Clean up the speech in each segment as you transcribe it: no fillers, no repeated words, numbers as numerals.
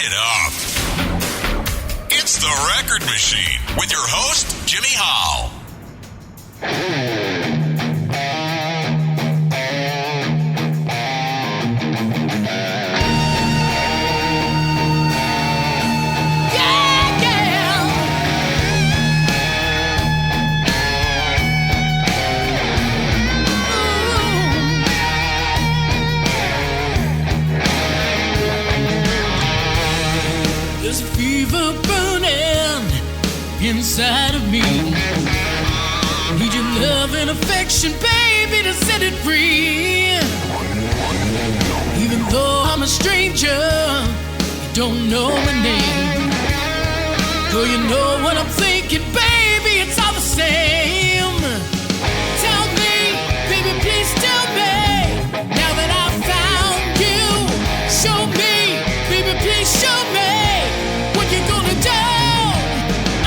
it up. It's The Record Machine with your host, Jimmy Howell. There's a fever burning inside of me. Need your love and affection, baby, to set it free. Even though I'm a stranger, you don't know my name. Though you know what I'm thinking, baby, it's all the same. Tell me, baby, please tell me. Now that I've found you, show me, baby, please show me. You gonna do?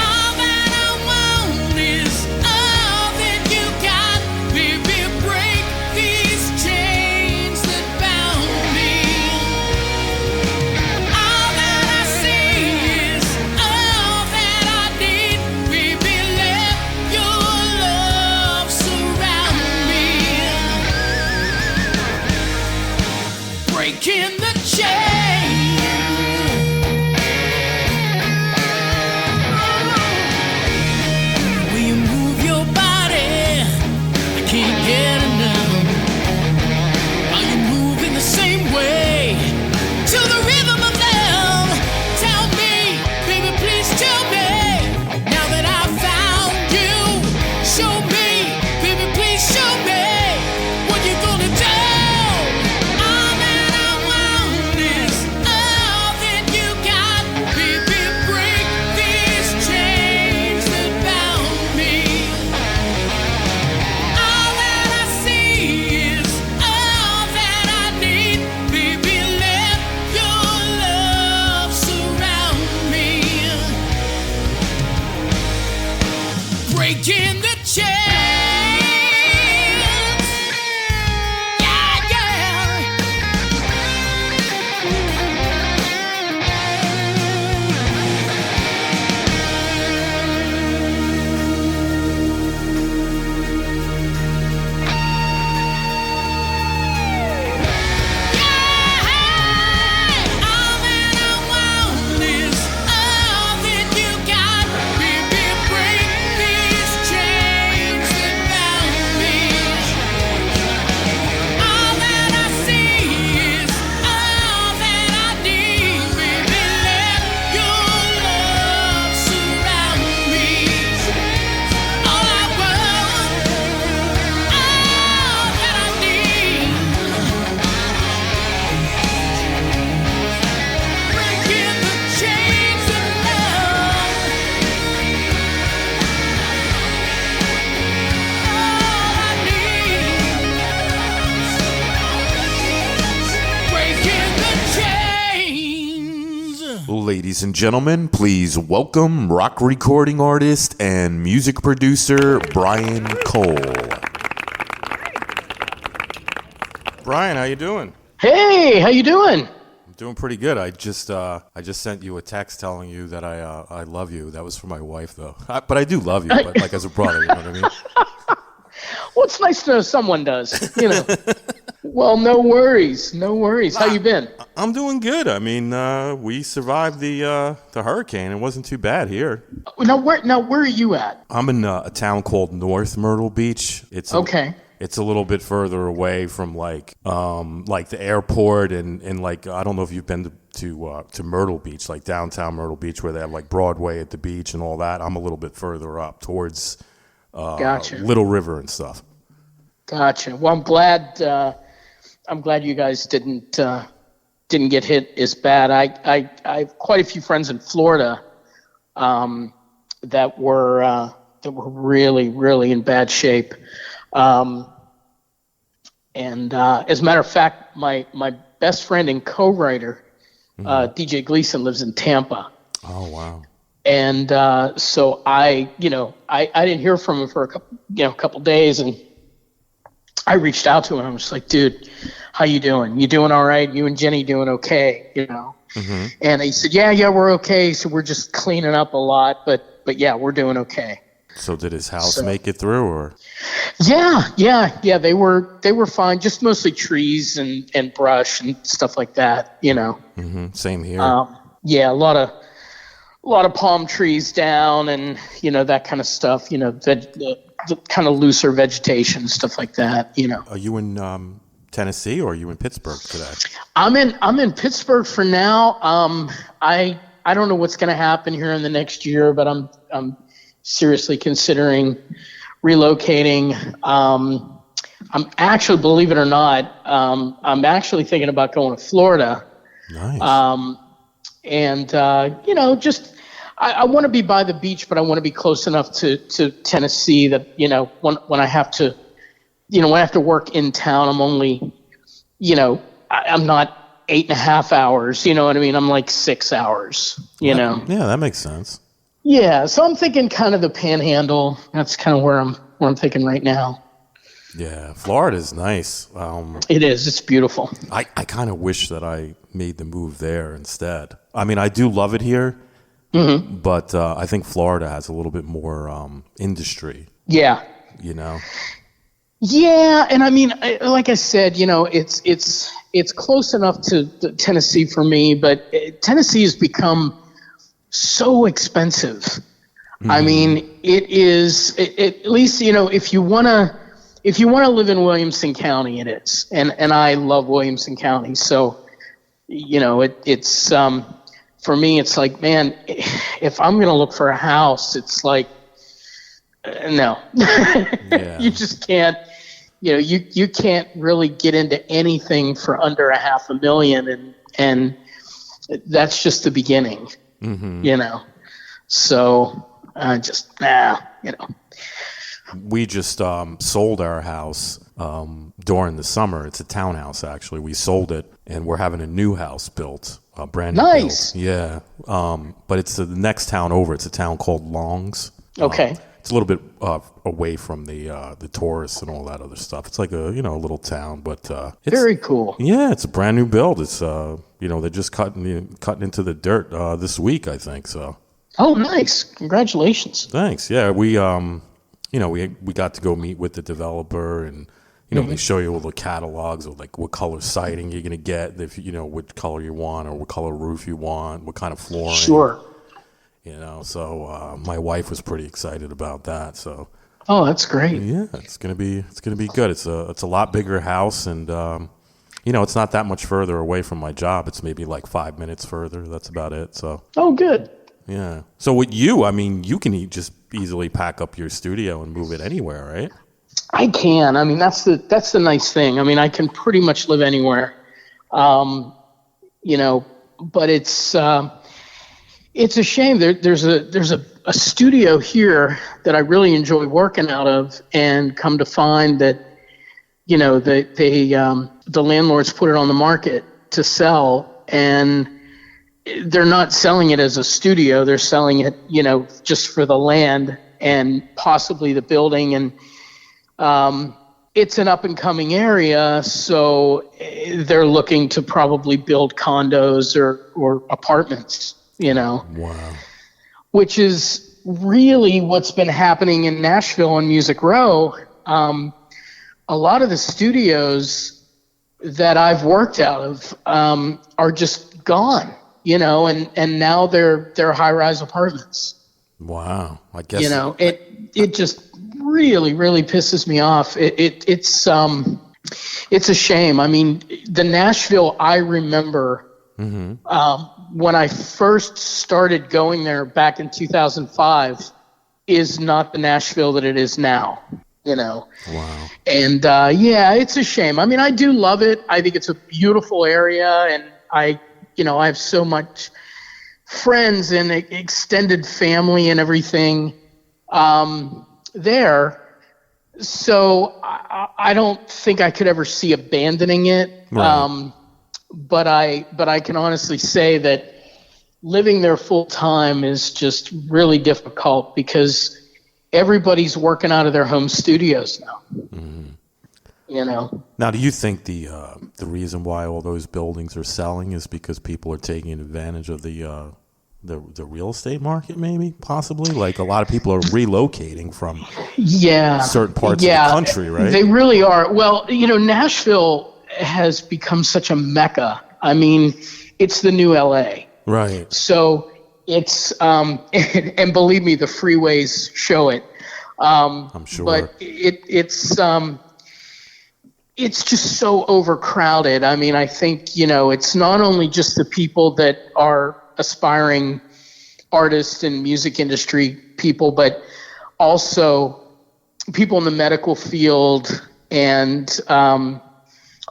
All that I want is all that you got. Baby, break these chains that bound me. All that I see is all that I need. Baby, let your love surround me. Breaking the chains. Breaking the chains. Yeah, yeah. Ladies and gentlemen, please welcome rock recording artist and music producer Bryan Cole. Bryan, how you doing? Hey, how you doing? I'm doing pretty good. I just sent you a text telling you that I love you. That was for my wife though. But I do love you, but like as a brother, you know what I mean? Well, it's nice to know someone does, you know. Well, no worries. How you been? I'm doing good. I mean, we survived the hurricane. It wasn't too bad here. Now where are you at? I'm in a town called North Myrtle Beach. It's okay. It's a little bit further away from like the airport and like I don't know if you've been to Myrtle Beach, like downtown Myrtle Beach, where they have like Broadway at the beach and all that. I'm a little bit further up towards Gotcha. Little River and stuff. Gotcha. Well, I'm glad you guys didn't get hit as bad. I have quite a few friends in Florida that were really in bad shape. And as a matter of fact, my best friend and co-writer, DJ Gleason, lives in Tampa. Oh, wow. And so I didn't hear from him for a couple days, and I reached out to him. I was like, dude, how you doing? You doing all right? You and Jenny doing okay? You know? Mm-hmm. And he said, yeah, we're okay. So we're just cleaning up a lot, but yeah, we're doing okay. So did his house make it through, or? Yeah. They were fine. Just mostly trees and brush and stuff like that, you know. Mm-hmm. Same here. Yeah, a lot of palm trees down, and you know, that kind of stuff. You know, the kind of looser vegetation, stuff like that. You know. Are you in Tennessee, or are you in Pittsburgh today? I'm in Pittsburgh for now. I don't know what's going to happen here in the next year, but I'm seriously considering relocating. I'm actually, believe it or not, I'm actually thinking about going to Florida. Nice. And you know, just I want to be by the beach, but I want to be close enough to Tennessee that, you know, when I have to, you know, when I have to work in town, I'm only, you know, I'm not 8.5 hours. You know what I mean? I'm like 6 hours. You know? Yeah, that makes sense. Yeah, so I'm thinking kind of the Panhandle. That's kind of where I'm thinking right now. Yeah, Florida's nice. It is. It's beautiful. I kind of wish that I made the move there instead. I mean, I do love it here, but I think Florida has a little bit more industry. Yeah. You know? Yeah, and I mean, like I said, you know, it's close enough to Tennessee for me, but Tennessee has become so expensive. I mean, it is, at least, you know, if you want to live in Williamson County, it is. And I love Williamson County. So, you know, it's for me, it's like, man, if I'm going to look for a house, it's like, no. Yeah. You just can't, you know, you can't really get into anything for under $500,000, and that's just the beginning. You know, so you know. We just sold our house during the summer. It's a townhouse, actually. We sold it, and we're having a new house built, brand new. Nice. Built. Yeah, but it's the next town over. It's a town called Longs. Okay. It's a little bit away from the tourists and all that other stuff. It's like a little town, but it's very cool. Yeah, it's a brand new build. It's you know, they're just cutting into the dirt this week, I think. So. Oh, nice! Congratulations. Thanks. Yeah, we we got to go meet with the developer, and you know, they show you all the catalogs of like what color siding you're gonna get, if you know what color you want, or what color roof you want, what kind of flooring. Sure. You know, so my wife was pretty excited about that. So. Oh, that's great. Yeah, it's gonna be good. It's a lot bigger house, and you know, it's not that much further away from my job. It's maybe like 5 minutes further. That's about it. So. Oh, good. Yeah. So with you, I mean, you can just easily pack up your studio and move it anywhere, right? I can. I mean, that's the nice thing. I mean, I can pretty much live anywhere. You know, but it's a shame. There's a studio here that I really enjoy working out of, and come to find that, you know, the landlords put it on the market to sell, and they're not selling it as a studio. They're selling it, you know, just for the land and possibly the building. And it's an up and coming area, so they're looking to probably build condos or apartments, you know. Wow. Which is really what's been happening in Nashville on Music Row. A lot of the studios that I've worked out of are just gone, you know, and now they're high-rise apartments. Wow. I guess. You know, it just really, really pisses me off. It's a shame. I mean, the Nashville I remember when I first started going there back in 2005 is not the Nashville that it is now, you know. Wow. And yeah, it's a shame. I mean, I do love it. I think it's a beautiful area, and I have so much friends and extended family and everything there. So I don't think I could ever see abandoning it. Right. But I can honestly say that living there full time is just really difficult because everybody's working out of their home studios now. you know. Now, do you think the reason why all those buildings are selling is because people are taking advantage of the real estate market? Maybe, possibly. Like a lot of people are relocating from certain parts of the country, right? They really are. Well, you know, Nashville has become such a mecca. I mean, it's the new LA. Right. So it's and believe me, the freeways show it. I'm sure. But it's just so overcrowded. I mean, I think, you know, it's not only just the people that are aspiring artists and music industry people, but also people in the medical field and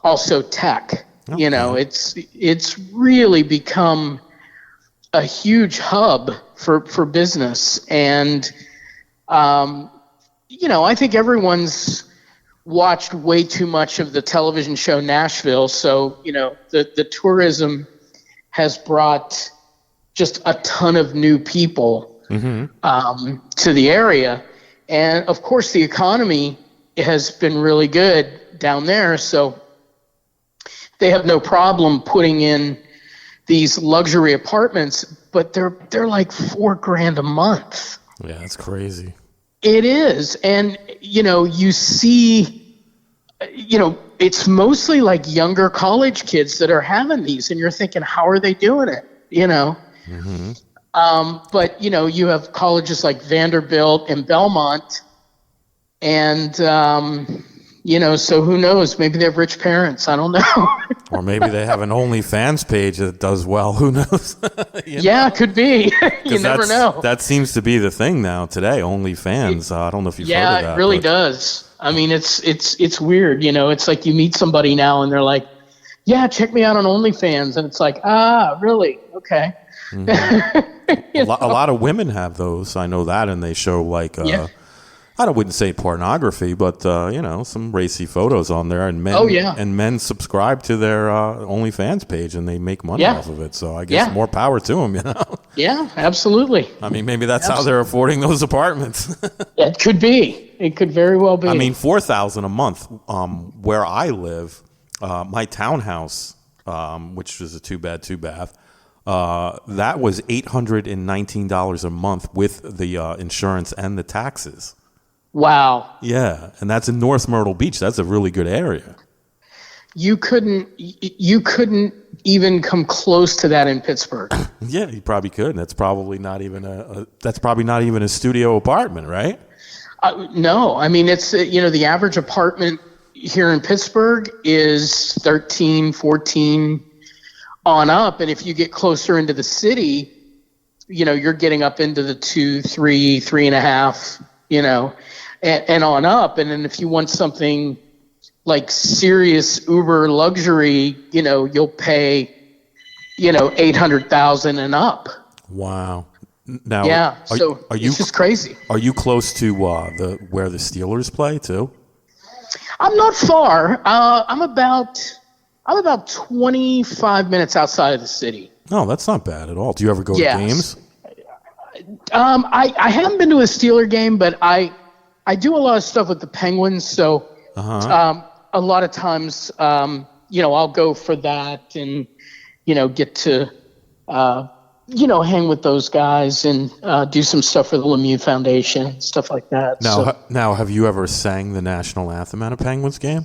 also tech. Okay. You know, it's really become a huge hub for business. And, you know, I think everyone's watched way too much of the television show Nashville. So, you know, the tourism has brought just a ton of new people to the area. And of course the economy has been really good down there. So they have no problem putting in these luxury apartments, but they're like $4,000 a month. Yeah, that's crazy. It is. And, you know, you see, you know, it's mostly like younger college kids that are having these, and you're thinking, how are they doing it? You know? But, you know, you have colleges like Vanderbilt and Belmont, and, you know, so who knows? Maybe they have rich parents. I don't know. Or maybe they have an OnlyFans page that does well. Who knows? Yeah, it could be. You never know. That seems to be the thing now today, OnlyFans. I don't know if you've heard of that. Yeah, it really does. I mean, it's weird. You know, it's like you meet somebody now and they're like, yeah, check me out on OnlyFans. And it's like, really? Okay. A lot of women have those. I know that. And they show like, I wouldn't say pornography, but, you know, some racy photos on there. And men subscribe to their OnlyFans page and they make money off of it. So I guess more power to them, you know? Yeah, absolutely. I mean, maybe that's how they're affording those apartments. It could be. It could very well be. I mean, $4,000 a month. Where I live, my townhouse, which is a 2-bed, 2-bath, that was $819 a month with the insurance and the taxes. Wow. Yeah, and that's in North Myrtle Beach. That's a really good area. You couldn't even come close to that in Pittsburgh. Yeah, you probably could. That's probably not even a studio apartment, right? No, I mean, it's, you know, the average apartment here in Pittsburgh is 13, 14 on up. And if you get closer into the city, you know, you're getting up into the 2, 3, 3.5, you know, and on up. And then if you want something like serious Uber luxury, you know, you'll pay, you know, $800,000 and up. Wow. Now, it's just crazy. Are you close to where the Steelers play too? I'm not far. I'm about 25 minutes outside of the city. No, that's not bad at all. Do you ever go to games? I haven't been to a Steeler game, but I do a lot of stuff with the Penguins. So a lot of times, you know, I'll go for that and, you know, get to, you know, hang with those guys and do some stuff for the Lemieux Foundation, stuff like that. Now, have you ever sang the national anthem at a Penguins game?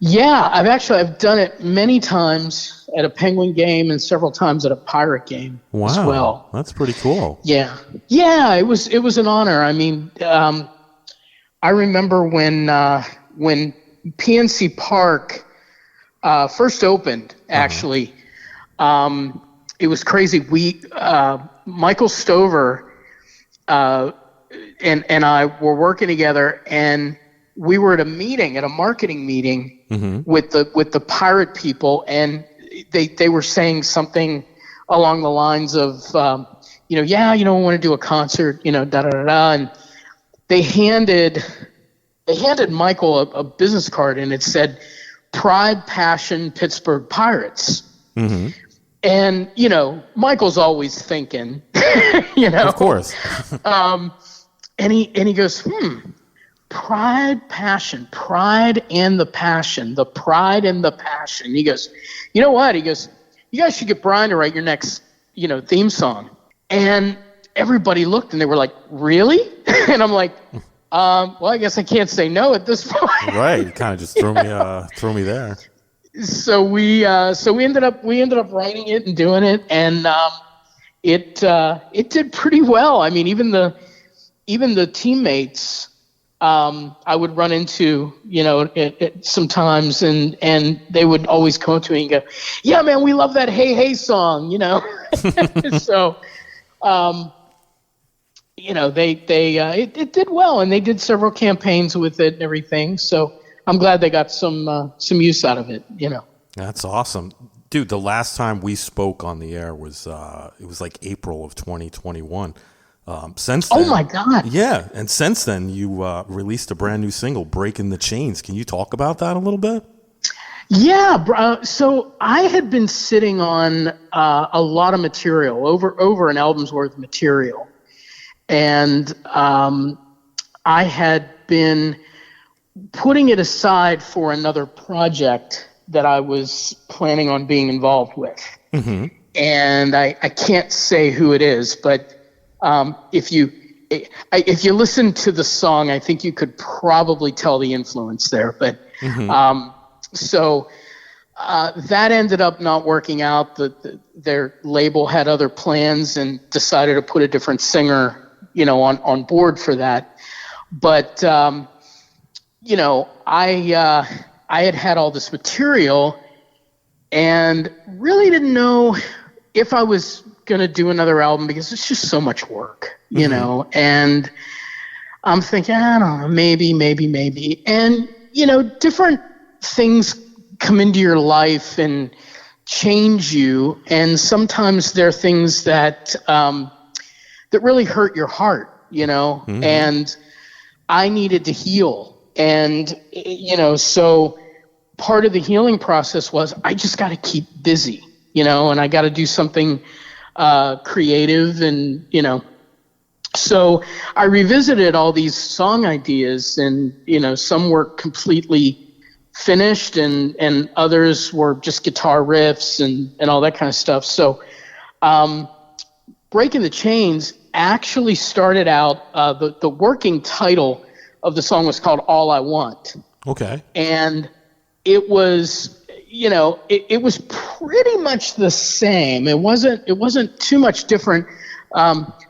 Yeah, I've done it many times at a Penguin game and several times at a Pirate game as well. That's pretty cool. Yeah, it was an honor. I mean, I remember when PNC Park first opened. Actually, it was crazy. We Michael Stover and I were working together, and we were at a marketing meeting with the Pirate people, and they were saying something along the lines of, you know, we want to do a concert, you know, da da da da, and they handed Michael a business card, and it said, "Pride, Passion, Pittsburgh Pirates." And, you know, Michael's always thinking, you know, of course. and he goes, pride, passion, pride and the passion, the pride and the passion. He goes, you know what? He goes, you guys should get Bryan to write your next, theme song. And everybody looked and they were like, really? And I'm like, well, I guess I can't say no at this point. Right. You kind of just threw me there. So we ended up writing it and doing it, and it did pretty well. I mean, even the teammates I would run into, sometimes, and they would always come up to me and go, "Yeah, man, we love that Hey Hey song," So, it did well, and they did several campaigns with it and everything. So I'm glad they got some use out of it. That's awesome, dude. The last time we spoke on the air was it was like April of 2021. Since then, oh my God, yeah, and since then you released a brand new single, "Breaking the Chains." Can you talk about that a little bit? Yeah, so I had been sitting on a lot of material, over an album's worth of material, and I had been putting it aside for another project that I was planning on being involved with. Mm-hmm. And I can't say who it is, but if you listen to the song, I think you could probably tell the influence there. But mm-hmm. So that ended up not working out. Their label had other plans and decided to put a different singer, on board for that. But I had all this material and really didn't know if I was going to do another album because it's just so much work, mm-hmm. And I'm thinking, I don't know, maybe. And, different things come into your life and change you. And sometimes there are things that really hurt your heart, mm-hmm. and I needed to heal. And, so part of the healing process was I just got to keep busy, and I got to do something creative. And, so I revisited all these song ideas, and, some were completely finished and others were just guitar riffs and all that kind of stuff. So Breaking the Chains actually started out, the working title of the song was called All I Want. Okay. And it was, it was pretty much the same. It wasn't too much different.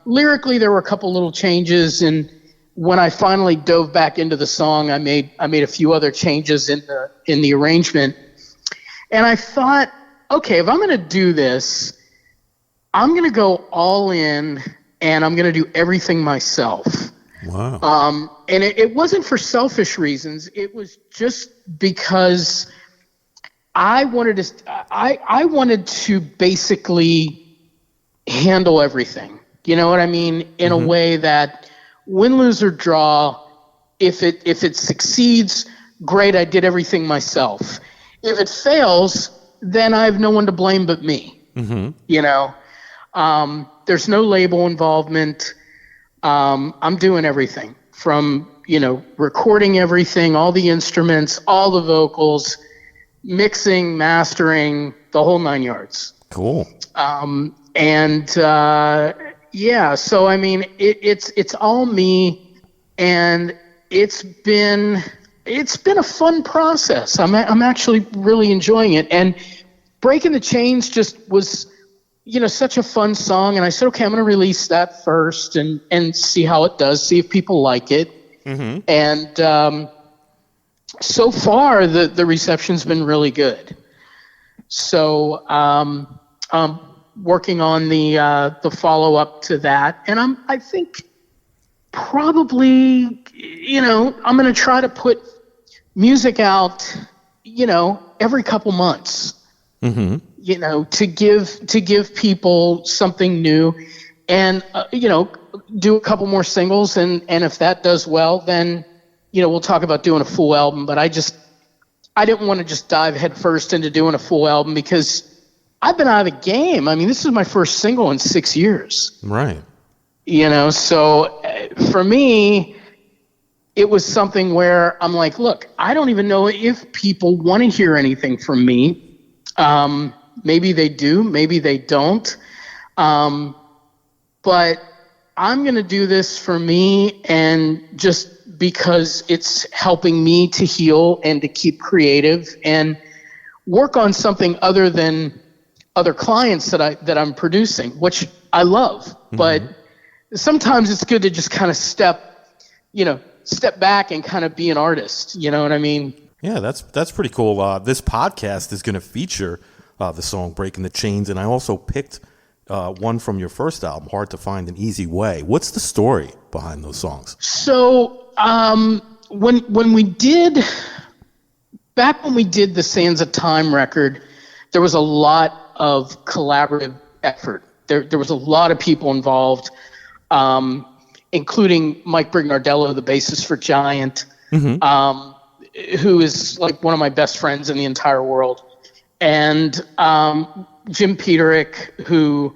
Lyrically, there were a couple little changes, and when I finally dove back into the song, I made a few other changes in the arrangement. And I thought, okay, if I'm going to do this, I'm going to go all in, and I'm going to do everything myself. Wow. And it wasn't for selfish reasons. It was just because I wanted to basically handle everything. You know what I mean? In mm-hmm. a way that win, lose, or draw, if it succeeds, great, I did everything myself. If it fails, then I have no one to blame but me. Mm-hmm. There's no label involvement. I'm doing everything from, recording everything, all the instruments, all the vocals, mixing, mastering, the whole 9 yards. Cool. So I mean, it's all me, and it's been a fun process. I'm actually really enjoying it, and Breaking the Chains just was, such a fun song. And I said, okay, I'm going to release that first and see how it does, see if people like it. Mm-hmm. And so far, the reception's been really good. So I'm working on the follow-up to that. And I think probably, I'm going to try to put music out, every couple months. Mm-hmm. To give people something new, and do a couple more singles, and if that does well, then we'll talk about doing a full album. But I didn't want to just dive headfirst into doing a full album because I've been out of the game. I mean, this is my first single in 6 years. Right. So for me, it was something where I'm like, look, I don't even know if people want to hear anything from me. Maybe they do, maybe they don't. But I'm going to do this for me, and just because it's helping me to heal and to keep creative and work on something other than other clients that I'm producing, which I love. Mm-hmm. But sometimes it's good to just kind of step back and kind of be an artist. You know what I mean? Yeah, that's pretty cool. This podcast is going to feature the song "Breaking the Chains," and I also picked one from your first album, "Hard to Find an Easy Way." What's the story behind those songs? So when we did the Sands of Time record, there was a lot of collaborative effort. There was a lot of people involved, including Mike Brignardello, the bassist for Giant, who is like one of my best friends in the entire world, and Jim Peterick, who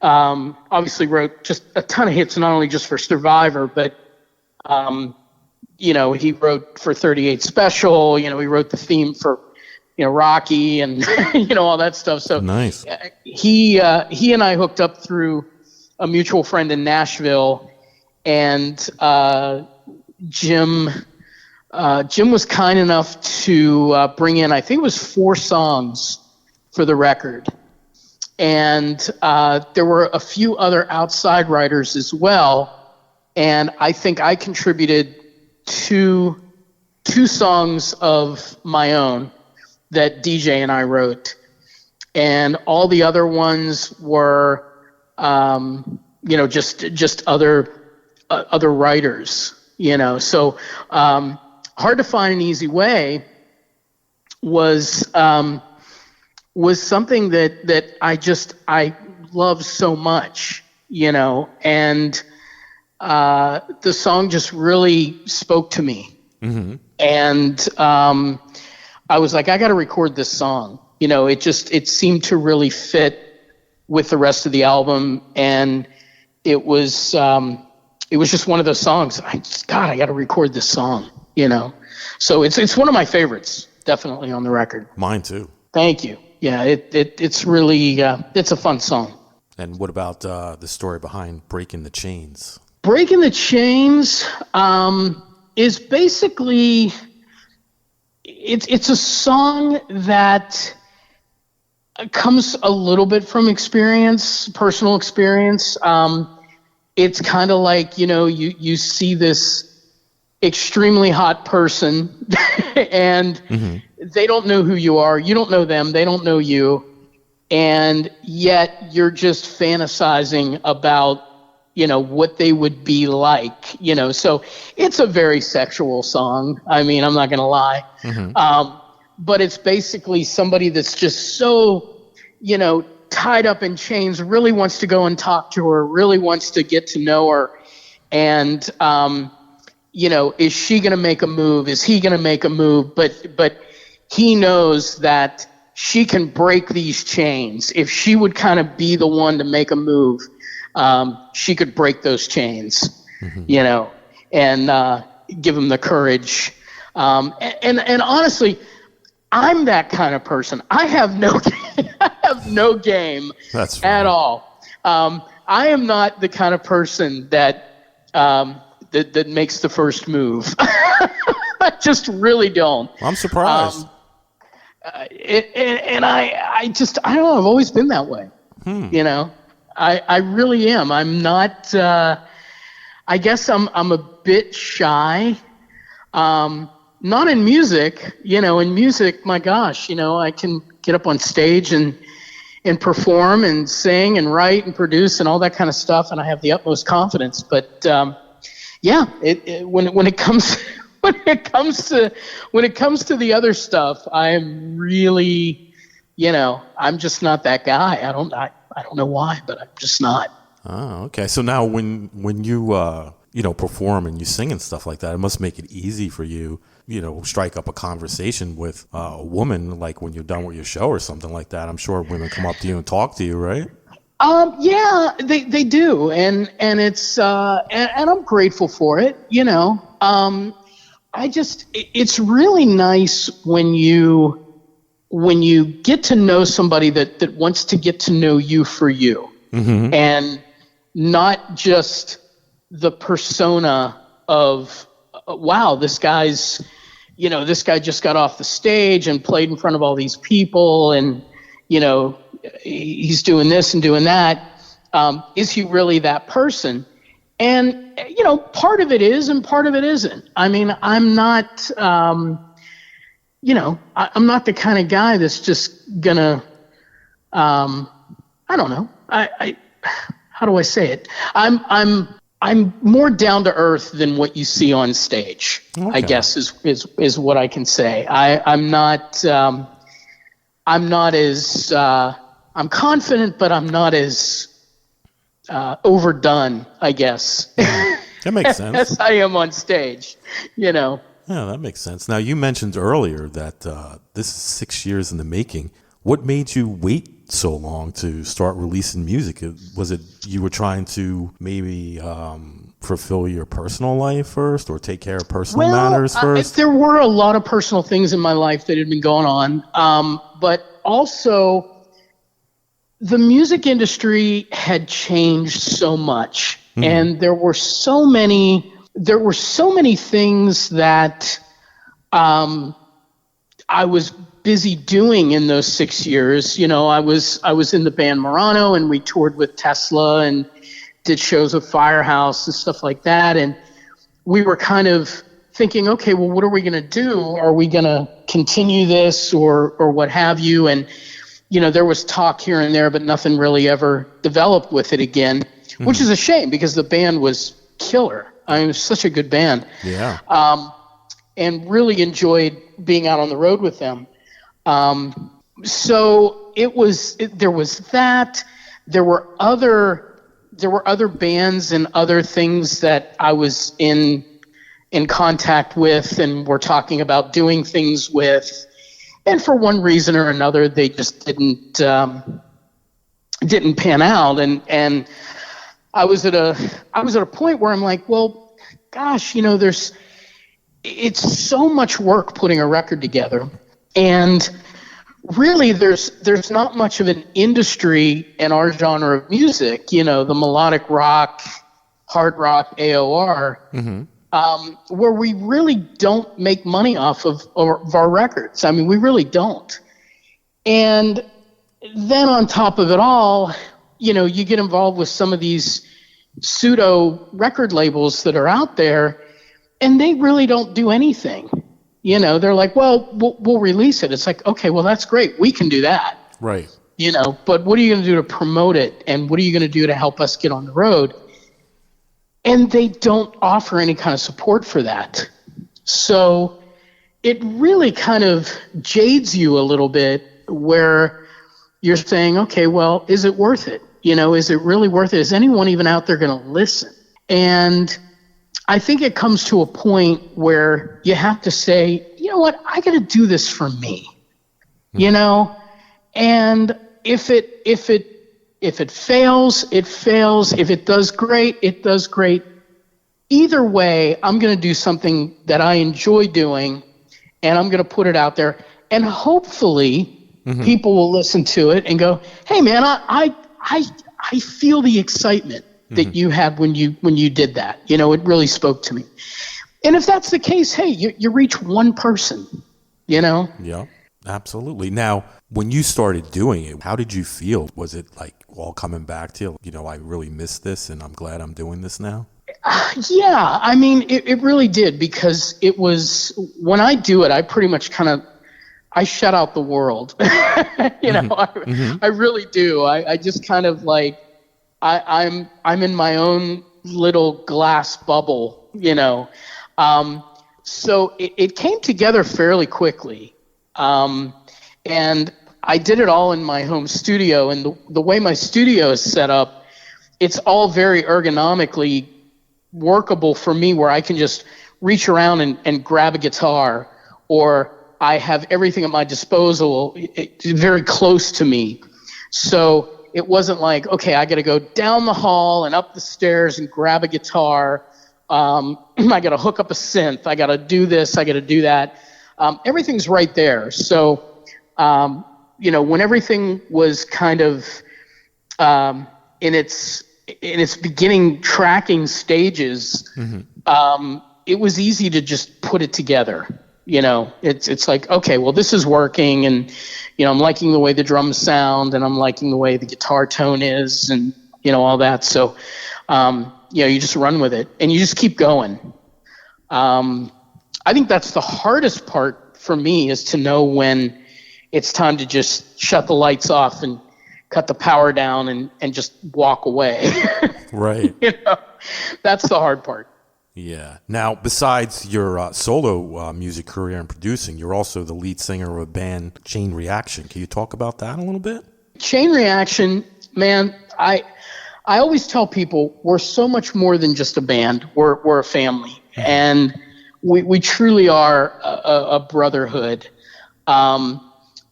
obviously wrote just a ton of hits, not only just for Survivor, but he wrote for 38 Special. He wrote the theme for Rocky and all that stuff. So nice. He and I hooked up through a mutual friend in Nashville, and Jim was kind enough to bring in, I think it was 4 songs for the record. And there were a few other outside writers as well. And I think I contributed two songs of my own that DJ and I wrote. And all the other ones were, just other writers, So Hard to Find an Easy Way was something that I love so much, and the song just really spoke to me. Mm-hmm. And I was like, I got to record this song. It seemed to really fit with the rest of the album, and it was just one of those songs. I got to record this song. So it's one of my favorites, definitely on the record. Mine too. Thank you. Yeah, it's really it's a fun song. And what about the story behind Breaking the Chains? Breaking the Chains is basically it's a song that comes a little bit from personal experience. It's kind of like you see this extremely hot person and they don't know who you are. You don't know them. They don't know you. And yet you're just fantasizing about, what they would be like, So it's a very sexual song. I mean, I'm not going to lie. Mm-hmm. But it's basically somebody that's just so, tied up in chains, really wants to go and talk to her, really wants to get to know her. And, is she going to make a move? Is he going to make a move? But he knows that she can break these chains. If she would kind of be the one to make a move, she could break those chains, and give him the courage. And honestly, I'm that kind of person. I have no game at all. I am not the kind of person that makes the first move. I just really don't. I'm surprised. And I don't know. I've always been that way. I really am. I'm not. I guess I'm a bit shy. Not in music. In music, my gosh, I can get up on stage and perform and sing and write and produce and all that kind of stuff, and I have the utmost confidence. But when it comes to the other stuff, I am really, I'm just not that guy. I don't know why, but I'm just not. Oh, okay. So now when you perform and you sing and stuff like that, it must make it easy for you, strike up a conversation with a woman, like when you're done with your show or something like that. I'm sure women come up to you and talk to you, right? Yeah, they do. And it's, and I'm grateful for it, it's really nice when you get to know somebody that wants to get to know you for you, and not just the persona of, wow, this guy just got off the stage and played in front of all these people, and he's doing this and doing that. Is he really that person? And part of it is, and part of it isn't. I mean, I'm not, I'm not the kind of guy that's just gonna, I don't know. How do I say it? I'm more down to earth than what you see on stage. Okay. I guess is what I can say. I'm not as, I'm confident, but I'm not as overdone, I guess. That makes sense. As I am on stage, Yeah, that makes sense. Now, you mentioned earlier that this is 6 years in the making. What made you wait so long to start releasing music? Was it you were trying to maybe fulfill your personal life first, or take care of personal matters first? There were a lot of personal things in my life that had been going on, but also the music industry had changed so much, and there were so many things that I was busy doing in those 6 years. I was in the band Murano, and we toured with Tesla and did shows with Firehouse and stuff like that, and we were kind of thinking, okay, well, what are we going to do? Are we going to continue this or what have you? And there was talk here and there, but nothing really ever developed with it again, which is a shame because the band was killer. I mean, it was such a good band. Yeah. And really enjoyed being out on the road with them. So there was that. There were other bands and other things that I was in contact with and were talking about doing things with. And for one reason or another, they just didn't pan out. And I was at a point where I'm like, well, gosh, it's so much work putting a record together, and really there's not much of an industry in our genre of music. The melodic rock, hard rock, AOR. Where we really don't make money off of our records. I mean, we really don't. And then on top of it all, you get involved with some of these pseudo record labels that are out there, and they really don't do anything. They're like, well, we'll release it. It's like, okay, well, that's great. We can do that. Right. But what are you going to do to promote it? And what are you going to do to help us get on the road? And they don't offer any kind of support for that. So it really kind of jades you a little bit, where you're saying, okay, well, is it worth it? Is it really worth it? Is anyone even out there going to listen? And I think it comes to a point where you have to say, you know what, I got to do this for me, and if it fails, it fails. If it does great, it does great. Either way, I'm going to do something that I enjoy doing, and I'm going to put it out there, and hopefully people will listen to it and go, hey man, I feel the excitement that you had when you did that. It really spoke to me. And if that's the case, hey, you reach one person, Yeah, absolutely. Now, when you started doing it, how did you feel? Was it like all coming back to you? I really missed this, and I'm glad I'm doing this now? Yeah, I mean, it really did, because it was, when I do it, I pretty much I shut out the world. I really do. I just kind of like, I'm in my own little glass bubble, So it came together fairly quickly. And I did it all in my home studio, and the way my studio is set up, it's all very ergonomically workable for me, where I can just reach around and grab a guitar, or I have everything at my disposal very close to me. So it wasn't like, okay, I got to go down the hall and up the stairs and grab a guitar. I got to hook up a synth. I got to do this. I got to do that. Everything's right there. So, when everything was kind of in its beginning tracking stages, it was easy to just put it together. It's like, okay, well, this is working, and I'm liking the way the drums sound, and I'm liking the way the guitar tone is, and all that. So you just run with it and you just keep going. I think that's the hardest part for me, is to know when it's time to just shut the lights off and cut the power down and just walk away. Right. That's the hard part. Yeah. Now, besides your solo music career and producing, you're also the lead singer of a band, Chain Reaction. Can you talk about that a little bit? Chain Reaction, man, I always tell people we're so much more than just a band. We're a family, and we truly are a brotherhood.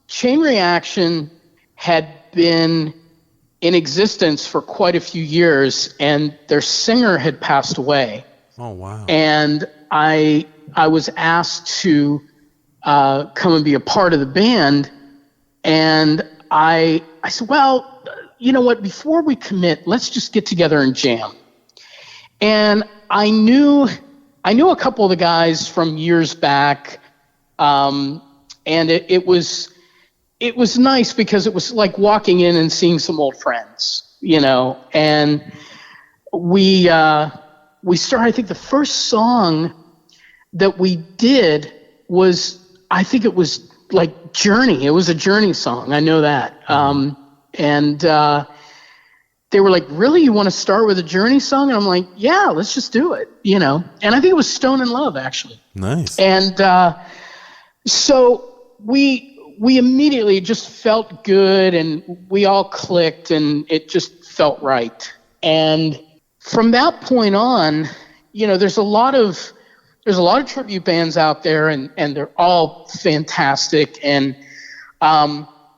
Chain Reaction had been in existence for quite a few years, and their singer had passed away. Oh, wow. And I was asked to come and be a part of the band, and I said, well, you know what, before we commit, let's just get together and jam. And I knew a couple of the guys from years back, and it was nice because it was like walking in and seeing some old friends, and we started. I think the first song that we did was, I think it was like Journey. It was a Journey song. I know that. And they were like, really, you want to start with a Journey song? And I'm like, yeah, let's just do it, And I think it was Stone in Love, actually. Nice. And so we immediately just felt good, and we all clicked, and it just felt right. And from that point on, there's a lot of tribute bands out there, and they're all fantastic. And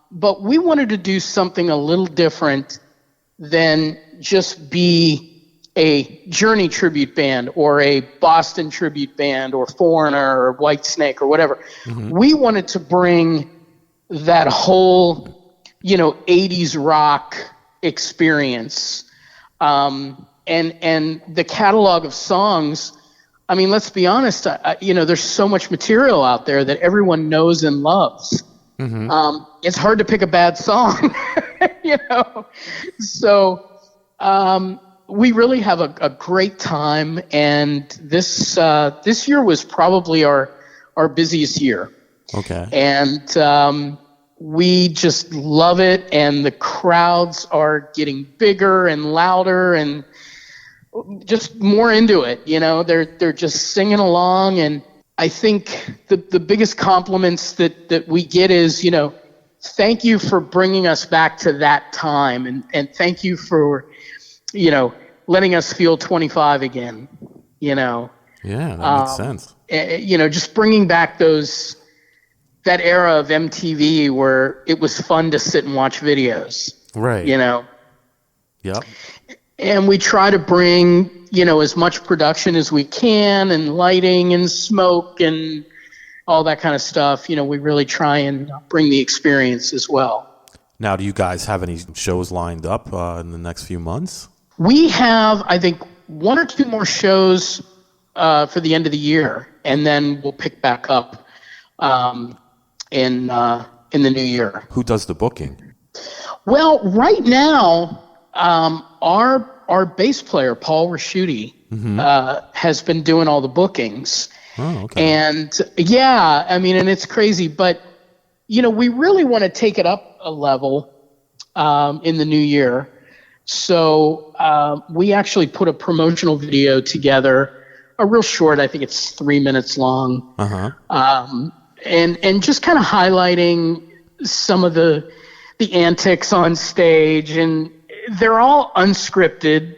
but we wanted to do something a little different than just be a Journey tribute band or a Boston tribute band or Foreigner or Whitesnake or whatever. We wanted to bring that whole, 80s rock experience. And the catalog of songs, I mean, let's be honest, there's so much material out there that everyone knows and loves. It's hard to pick a bad song, So we really have a great time, and this year was probably our busiest year. Okay. And we just love it, and the crowds are getting bigger and louder and just more into it. They're just singing along, and I think the biggest compliments that we get is, thank you for bringing us back to that time, and thank you for, letting us feel 25 again. Yeah, that makes sense. Just bringing back that era of MTV where it was fun to sit and watch videos. Right. Yep. And we try to bring, as much production as we can, and lighting and smoke and all that kind of stuff. We really try and bring the experience as well. Now, do you guys have any shows lined up in the next few months? We have, I think, 1 or 2 more shows for the end of the year, and then we'll pick back up in the new year. Who does the booking? Well, right now, our bass player, Paul Raschuti, has been doing all the bookings. Oh, okay. And yeah, I mean, and it's crazy, but we really want to take it up a level in the new year. So we actually put a promotional video together, a real short, I think it's 3 minutes long, and just kind of highlighting some of the antics on stage, and they're all unscripted,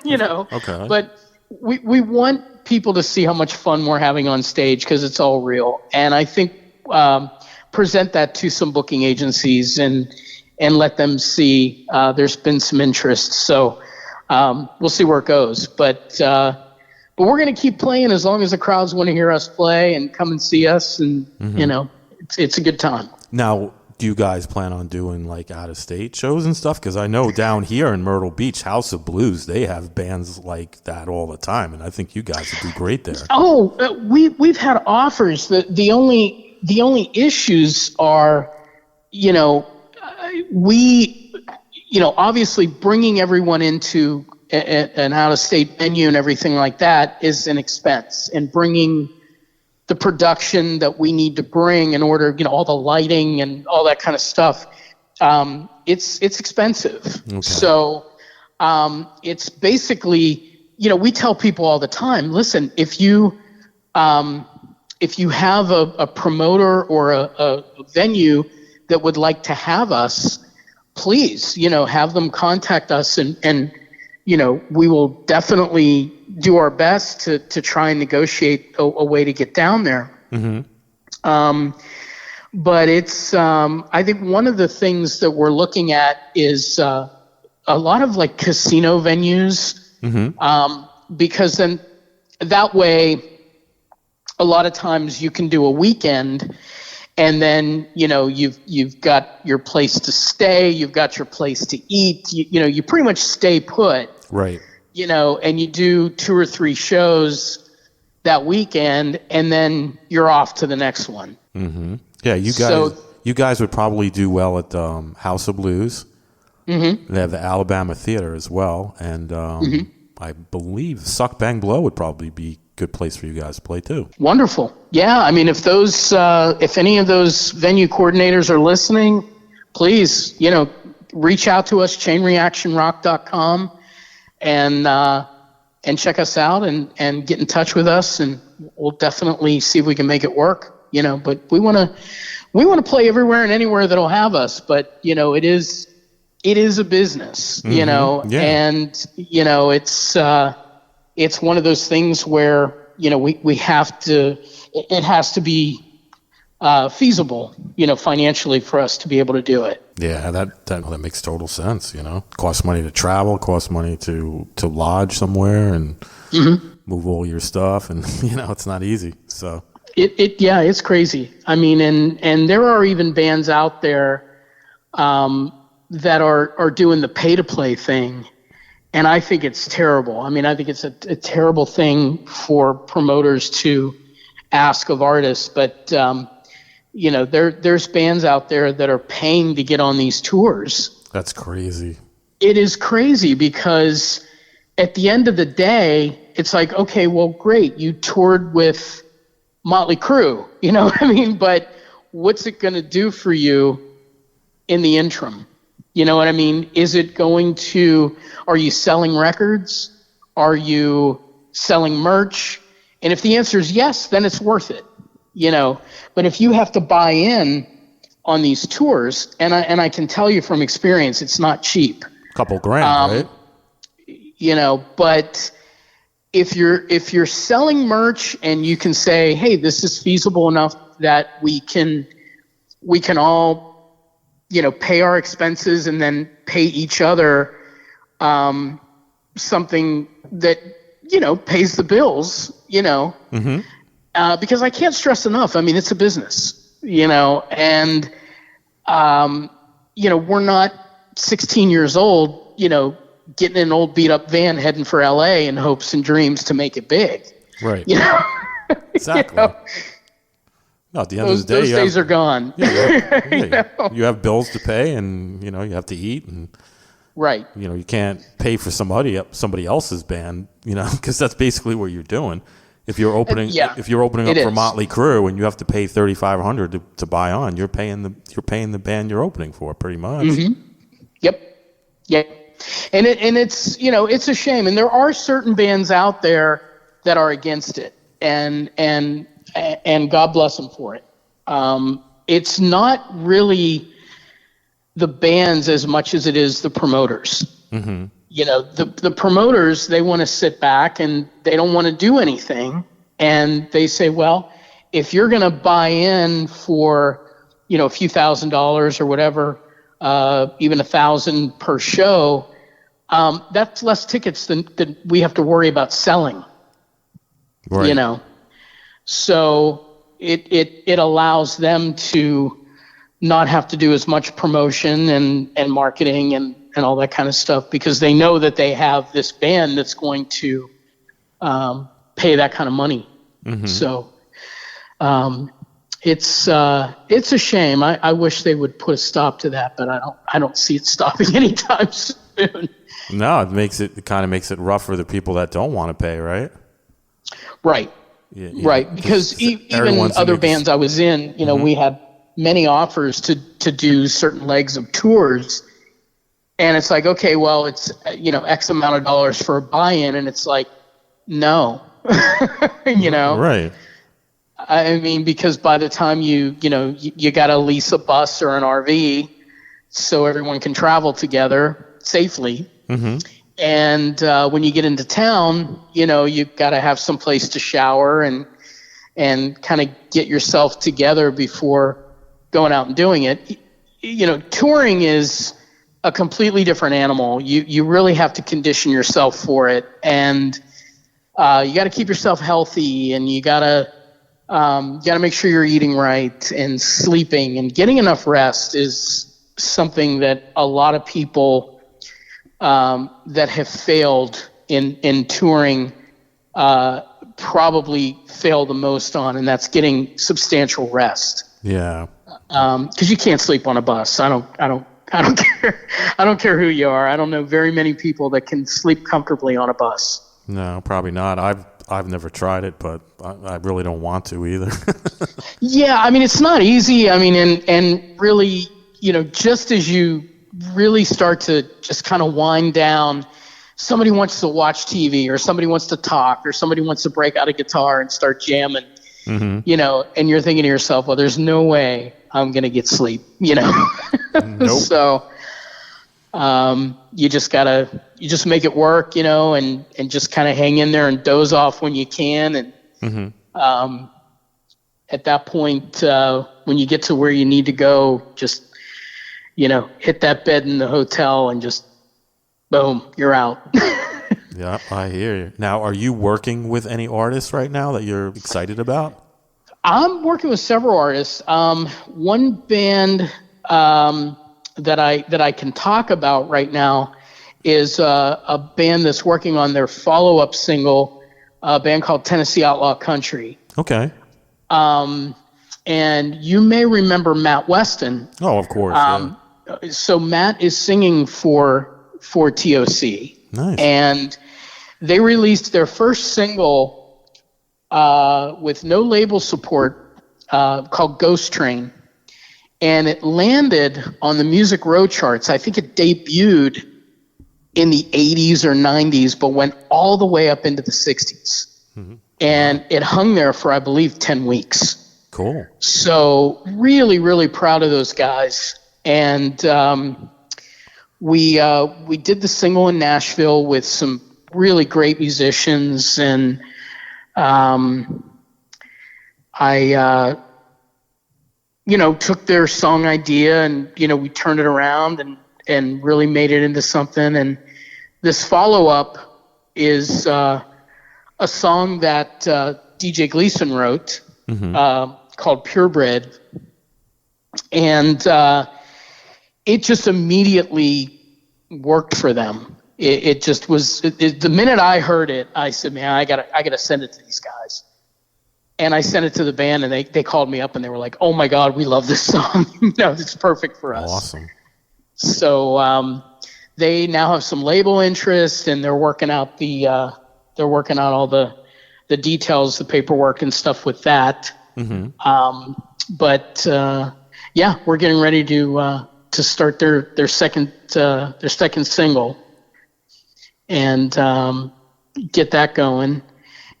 Okay. But we want people to see how much fun we're having on stage, because it's all real. And I think present that to some booking agencies and let them see there's been some interest. So we'll see where it goes. But but we're going to keep playing as long as the crowds want to hear us play and come and see us. And, it's a good time. Now, do you guys plan on doing like out of state shows and stuff? Because I know down here in Myrtle Beach, House of Blues, they have bands like that all the time, and I think you guys would do great there. Oh, we've had offers. The only issues are, obviously bringing everyone into an out of state venue and everything like that is an expense, and bringing the production that we need to bring in order, all the lighting and all that kind of stuff, it's expensive. Okay. So it's basically, we tell people all the time, listen, if you have a promoter or a venue that would like to have us, please, have them contact us, and we will definitely do our best to try and negotiate a way to get down there. Mm-hmm. But it's, I think one of the things that we're looking at is a lot of like casino venues, because then that way, a lot of times you can do a weekend, and then you've got your place to stay, you've got your place to eat. You pretty much stay put. Right. And you do 2 or 3 shows that weekend, and then you're off to the next one. Mm-hmm. Yeah, you guys would probably do well at House of Blues. Mm-hmm. They have the Alabama Theater as well, and I believe Suck Bang Blow would probably be a good place for you guys to play too. Wonderful. Yeah, I mean, if any of those venue coordinators are listening, please, reach out to us, chainreactionrock.com. And check us out and get in touch with us, and we'll definitely see if we can make it work, but we want to play everywhere and anywhere that'll have us, but it is a business, yeah. And it's one of those things where we have to, it has to be feasible, financially for us to be able to do it. Yeah, that makes total sense. Costs money to travel, costs money to lodge somewhere and move all your stuff, and it's not easy. So it's crazy. I mean, and there are even bands out there that are doing the pay to play thing, and I think it's terrible. I mean, I think it's a terrible thing for promoters to ask of artists, but there's bands out there that are paying to get on these tours. That's crazy. It is crazy, because at the end of the day, it's like, okay, well, great, you toured with Motley Crue, what I mean? But what's it going to do for you in the interim? You know what I mean? Are you selling records? Are you selling merch? And if the answer is yes, then it's worth it. But if you have to buy in on these tours, and I can tell you from experience, it's not cheap. Couple grand, right? But if you're selling merch and you can say, hey, this is feasible enough that we can all, pay our expenses and then pay each other something that, pays the bills, because I can't stress enough. I mean, it's a business, and, we're not 16 years old, getting in an old beat up van heading for LA in hopes and dreams to make it big. Right. Exactly. No, at the end of the day, those days are gone. You have bills to pay, and, you have to eat, and right. You can't pay for somebody else's band, because that's basically what you're doing. If you're opening, up for Motley Crue and you have to pay $3,500 to buy on, you're paying the band you're opening for, pretty much. Mm-hmm. Yep. And it's it's a shame, and there are certain bands out there that are against it, and God bless them for it. It's not really the bands as much as it is the promoters. Mm-hmm. The promoters, they want to sit back and they don't want to do anything. And they say, well, if you're going to buy in for, a few $1,000s or whatever, even $1,000 per show, that's less tickets than we have to worry about selling. Right. you know. So it allows them to not have to do as much promotion and marketing and all that kind of stuff, because they know that they have this band that's going to pay that kind of money. Mm-hmm. So it's a shame. I wish they would put a stop to that, but I don't see it stopping anytime soon. No, it kind of makes it rough for the people that don't want to pay, right? Right. Yeah, Right. Because even other bands I was in, you know, Mm-hmm. we had many offers to do certain legs of tours. And it's like, okay, well, it's, you know, X amount of dollars for a buy-in. And it's like, no, you know? Right. I mean, because by the time you got to lease a bus or an RV so everyone can travel together safely. Mm-hmm. And when you get into town, you know, you've got to have some place to shower and kind of get yourself together before going out and doing it. You know, touring is a completely different animal. You really have to condition yourself for it, and you got to keep yourself healthy, and you got to make sure you're eating right and sleeping and getting enough rest is something that a lot of people that have failed in touring probably fail the most on, and that's getting substantial rest. Yeah. Because you can't sleep on a bus. I don't care. I don't care who you are. I don't know very many people that can sleep comfortably on a bus. No, probably not. I've never tried it, but I really don't want to either. Yeah, I mean, it's not easy. I mean, and really, you know, just as you really start to just kind of wind down, somebody wants to watch TV, or somebody wants to talk, or somebody wants to break out a guitar and start jamming, Mm-hmm. you know, and you're thinking to yourself, well, there's no way I'm going to get sleep, you know? Nope. So you just make it work, you know, and just kind of hang in there and doze off when you can. And Mm-hmm. At that point, when you get to where you need to go, just, you know, hit that bed in the hotel and just, boom, you're out. Yeah, I hear you. Now, are you working with any artists right now that you're excited about? I'm working with several artists. One band that I can talk about right now is a band that's working on their follow-up single, a band called Tennessee Outlaw Country. Okay. And you may remember Matt Weston. Oh, of course. Yeah. So Matt is singing for TOC. Nice. And they released their first single with no label support called Ghost Train. And it landed on the Music Row charts. I think it debuted in the 80s or 90s, but went all the way up into the 60s. Mm-hmm. And it hung there for, I believe, 10 weeks. Cool. So really, really proud of those guys. And we did the single in Nashville with some really great musicians, and I took their song idea and, we turned it around and really made it into something. And this follow-up is a song that DJ Gleason wrote, mm-hmm. Called Purebred. And it just immediately worked for them. It just was, the minute I heard it, I said, man, I gotta send it to these guys. And I sent it to the band, and they called me up and they were like, oh my God, we love this song. It's perfect for us. Awesome. So they now have some label interest, and they're working out all the details, the paperwork and stuff with that. Mm-hmm. Yeah, we're getting ready to start their second single and get that going.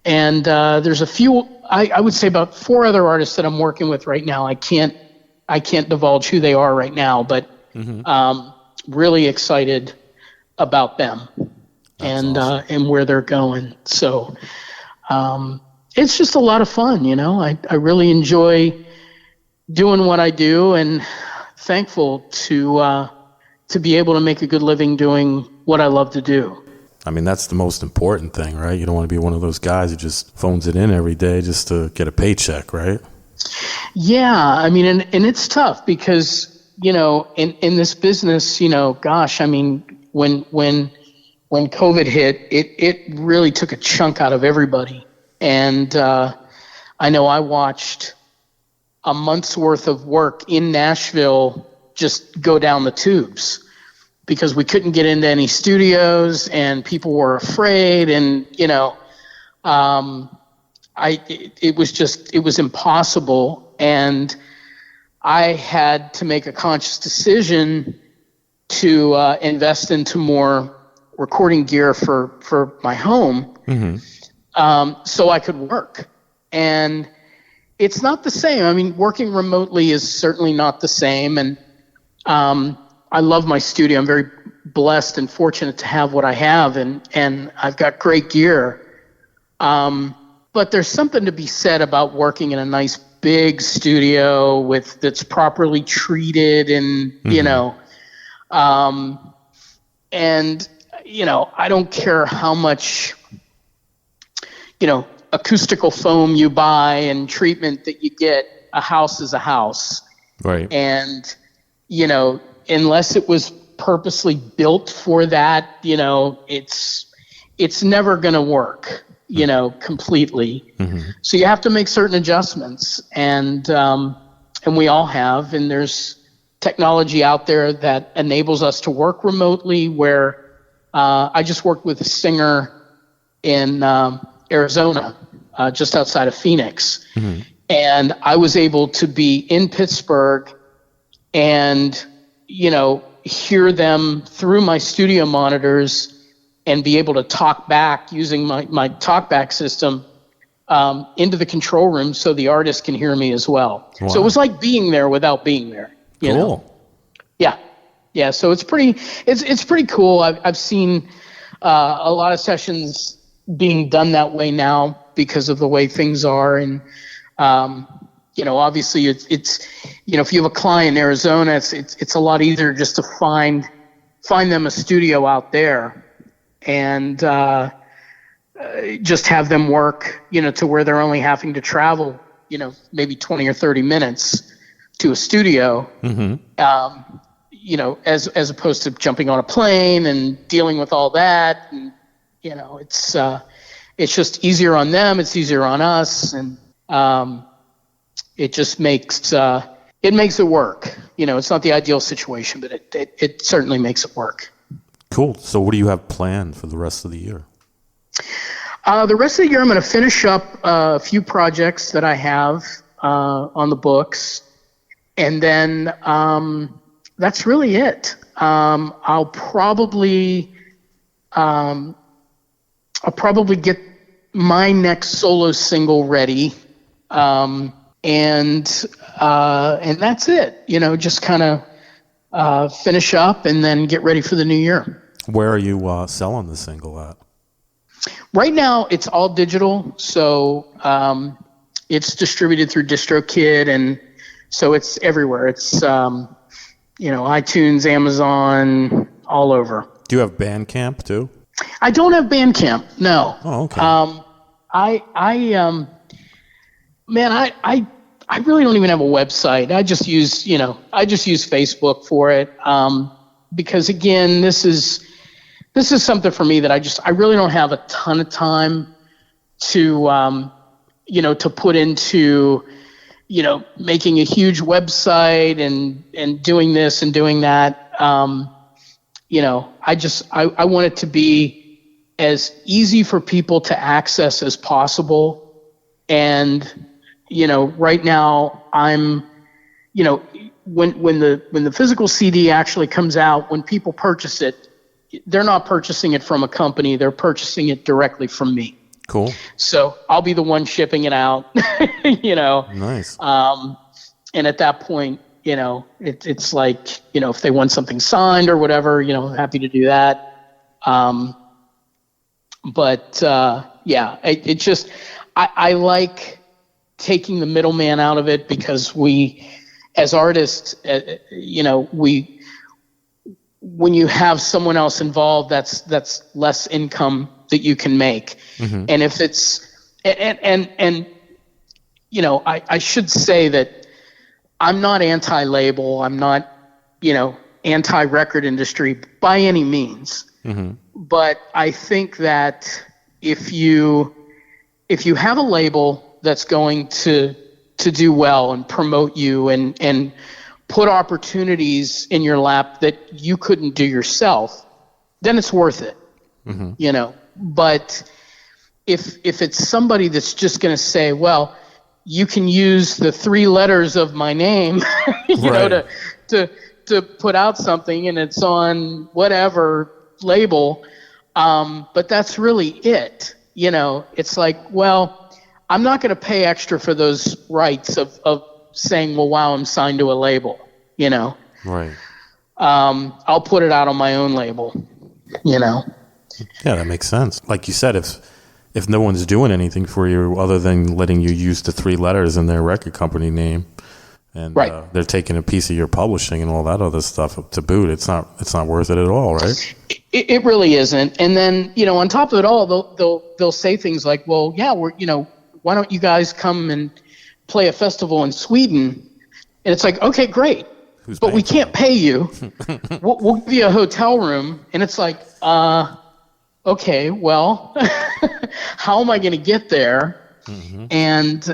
And there's a few, I would say about 4 other artists that I'm working with right now. I can't divulge who they are right now, but mm-hmm. Really excited about them. That's awesome. And where they're going. So it's just a lot of fun, I really enjoy doing what I do, and thankful to be able to make a good living doing what I love to do. I mean, that's the most important thing, right? You don't want to be one of those guys who just phones it in every day just to get a paycheck, right? Yeah, I mean, and it's tough because, in this business, gosh, I mean, when COVID hit, it really took a chunk out of everybody. And I know I watched a month's worth of work in Nashville just go down the tubes because we couldn't get into any studios and people were afraid. And, it was impossible. And I had to make a conscious decision to invest into more recording gear for my home, so I could work. And it's not the same. I mean, working remotely is certainly not the same. And I love my studio. I'm very blessed and fortunate to have what I have, and I've got great gear. But there's something to be said about working in a nice big studio that's properly treated and, I don't care how much, acoustical foam you buy and treatment that you get. A house is a house. Right. And, unless it was purposely built for that, it's never going to work, completely. So you have to make certain adjustments, and we all have, and there's technology out there that enables us to work remotely where I just worked with a singer in Arizona, just outside of Phoenix. And I was able to be in Pittsburgh and, hear them through my studio monitors and be able to talk back using my talkback system into the control room so the artist can hear me as well. Wow. So it was like being there without being there. You know? Yeah. So it's pretty cool. I've seen a lot of sessions being done that way now because of the way things are. And, obviously it's if you have a client in Arizona, it's a lot easier just to find them a studio out there and just have them work, to where they're only having to travel, maybe 20 or 30 minutes to a studio, as opposed to jumping on a plane and dealing with all that. And, it's just easier on them. It's easier on us. And it just makes it work. It's not the ideal situation, but it certainly makes it work. Cool. So what do you have planned for the rest of the year? The rest of the year, I'm going to finish up a few projects that I have on the books. And then that's really it. I'll probably get my next solo single ready. And that's it, just kind of finish up and then get ready for the new year. Where are you selling the single at? Right now, it's all digital. So it's distributed through DistroKid, and so it's everywhere. It's, iTunes, Amazon, all over. Do you have Bandcamp too? I don't have Bandcamp, no. Oh, okay. I really don't even have a website. I just use Facebook for it. Because again, this is something for me that I really don't have a ton of time to, to put into, making a huge website and doing this and doing that. I want it to be as easy for people to access as possible. And, right now I'm, when the physical CD actually comes out, when people purchase it, they're not purchasing it from a company, they're purchasing it directly from me. Cool. So I'll be the one shipping it out, Nice. And at that point, it's like, if they want something signed or whatever, happy to do that. I like taking the middleman out of it because we, as artists, when you have someone else involved, that's less income that you can make. Mm-hmm. And if it's and you know, I should say that I'm not anti-label. I'm not, you know, anti-record industry by any means. Mm-hmm. But I think that if you have a label that's going to do well and promote you and put opportunities in your lap that you couldn't do yourself, then it's worth it. Mm-hmm. You know. But if it's somebody that's just going to say, well, you can use the 3 letters of my name, you right. know, to put out something, and it's on whatever label, but that's really it. You know, it's like, well, I'm not going to pay extra for those rights of saying, well, wow, I'm signed to a label, you know. Right. I'll put it out on my own label, you know. Yeah, that makes sense. Like you said, if no one's doing anything for you other than letting you use the 3 letters in their record company name, and right. They're taking a piece of your publishing and all that other stuff to boot, it's not worth it at all, right? It really isn't. And then, you know, on top of it all, they'll say things like, well, yeah, why don't you guys come and play a festival in Sweden? And it's like, okay, great, but we can't pay you. We'll give you a hotel room, and it's like, okay, well, how am I going to get there? Mm-hmm. And,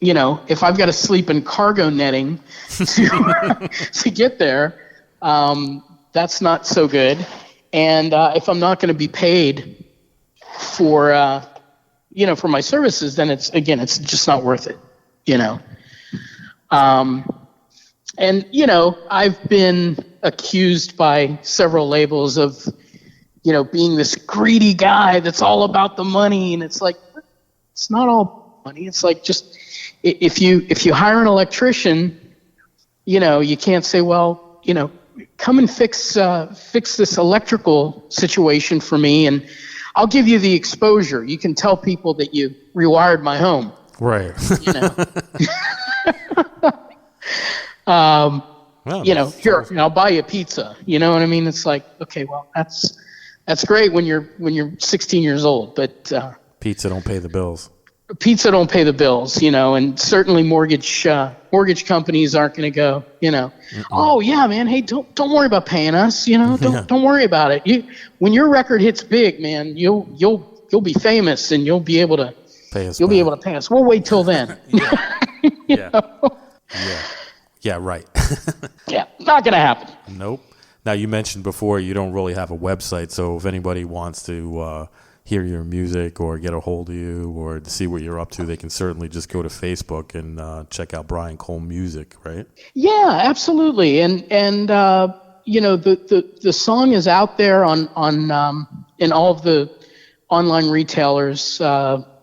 you know, if I've got to sleep in cargo netting to get there, that's not so good. And if I'm not going to be paid for, you know, for my services, then it's just not worth it, you know. And, you know, I've been accused by several labels of, you know, being this greedy guy that's all about the money. And it's like, it's not all money. It's like, just if you hire an electrician, you know, you can't say, well, you know, come and fix this electrical situation for me, and I'll give you the exposure. You can tell people that you rewired my home. Right. You know. Well, you know, here, I'll buy you a pizza. You know what I mean? It's like, okay, well, that's great when you're 16 years old, but pizza don't pay the bills. Pizza don't pay the bills, you know, and certainly mortgage companies aren't going to go, you know, mm-mm. Oh yeah, man, hey, don't worry about paying us, you know, don't worry about it. When your record hits big, man, you'll be famous and you'll be able to pay us. You'll be able to pay us. We'll wait till then. Yeah, right. Yeah, not going to happen. Nope. Now, you mentioned before you don't really have a website, so if anybody wants to hear your music or get a hold of you or to see what you're up to, they can certainly just go to Facebook and check out Bryan Cole Music, right? Yeah, absolutely. And you know, the song is out there on in all of the online retailers.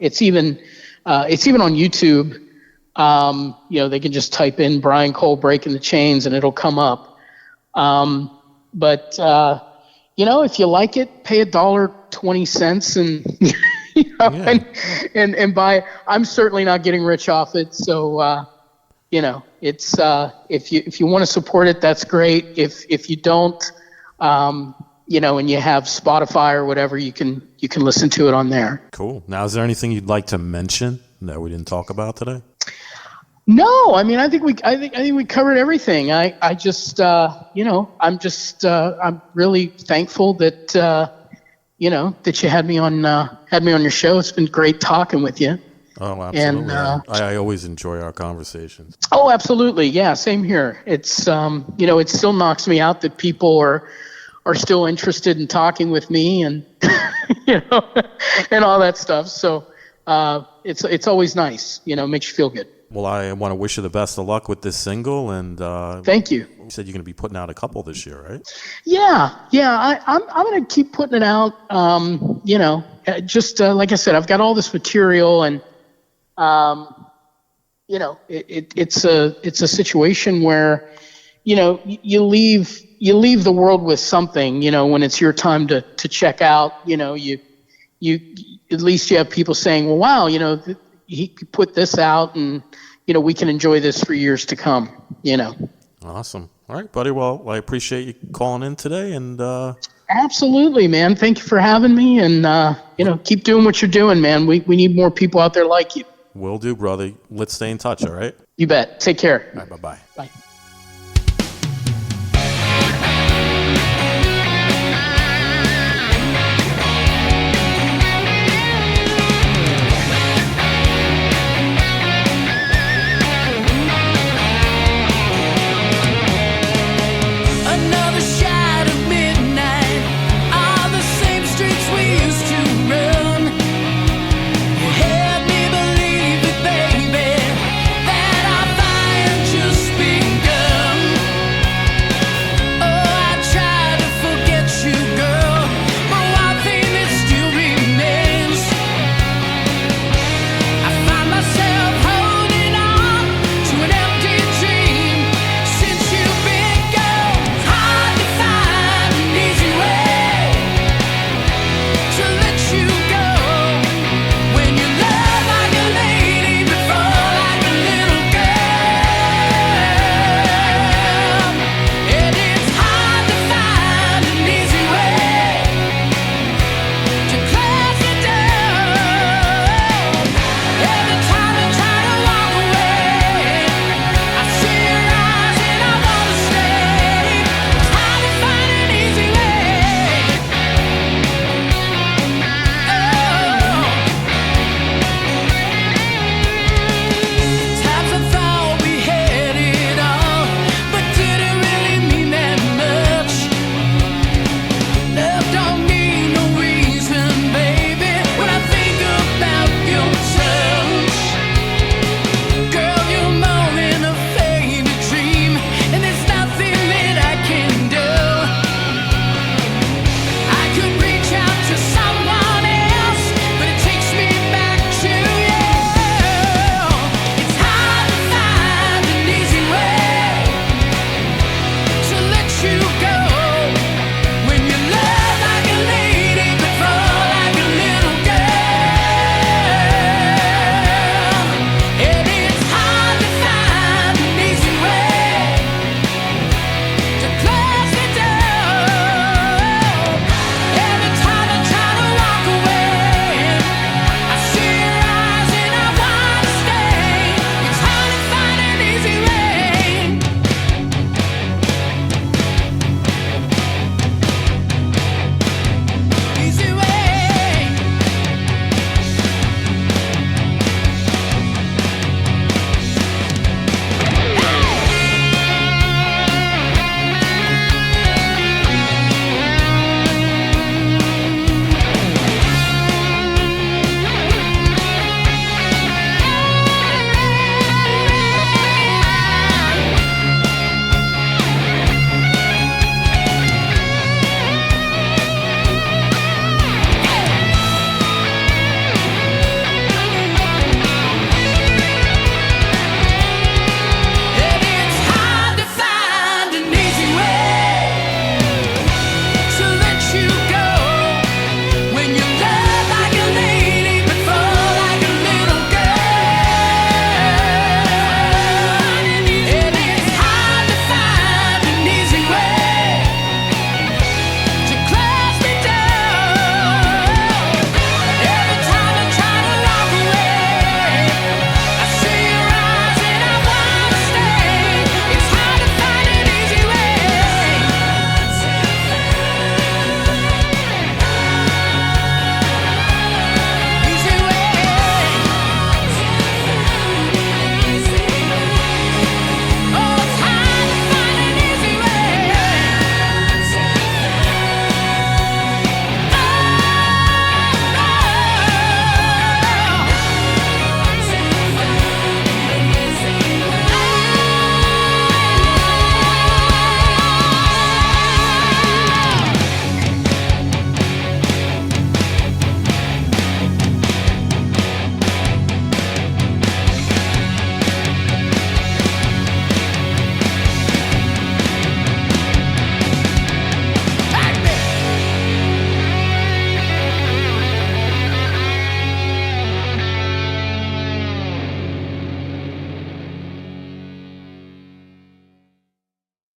It's even on YouTube. You know, they can just type in Bryan Cole Breaking the Chains and it'll come up. But you know, if you like it, pay $1.20 and you know, yeah. and buy. I'm certainly not getting rich off it, so you know, it's if you want to support it, that's great. If you don't, you know, and you have Spotify or whatever, you can listen to it on there. Cool. Now, is there anything you'd like to mention that we didn't talk about today? No, I mean, I think we covered everything. I just, you know, I'm really thankful that, you know, that you had me on your show. It's been great talking with you. Oh, absolutely. And, I always enjoy our conversations. Oh, absolutely. Yeah, same here. It's, you know, it still knocks me out that people are still interested in talking with me and, you know, and all that stuff. So, it's always nice, you know, makes you feel good. Well, I want to wish you the best of luck with this single, and thank you. You said you're going to be putting out a couple this year, right? Yeah. I'm going to keep putting it out. You know, just like I said, I've got all this material, and you know, it's a situation where, you know, you leave the world with something. You know, when it's your time to check out, you know, you at least you have people saying, well, wow, you know, he put this out, and you know, we can enjoy this for years to come, you know. Awesome. All right, buddy. Well, I appreciate you calling in today, and Absolutely, man. Thank you for having me, and keep doing what you're doing, man. We need more people out there like you. will do, brother. Let's stay in touch. All right. You bet. Take care. All right. Bye-bye. Bye.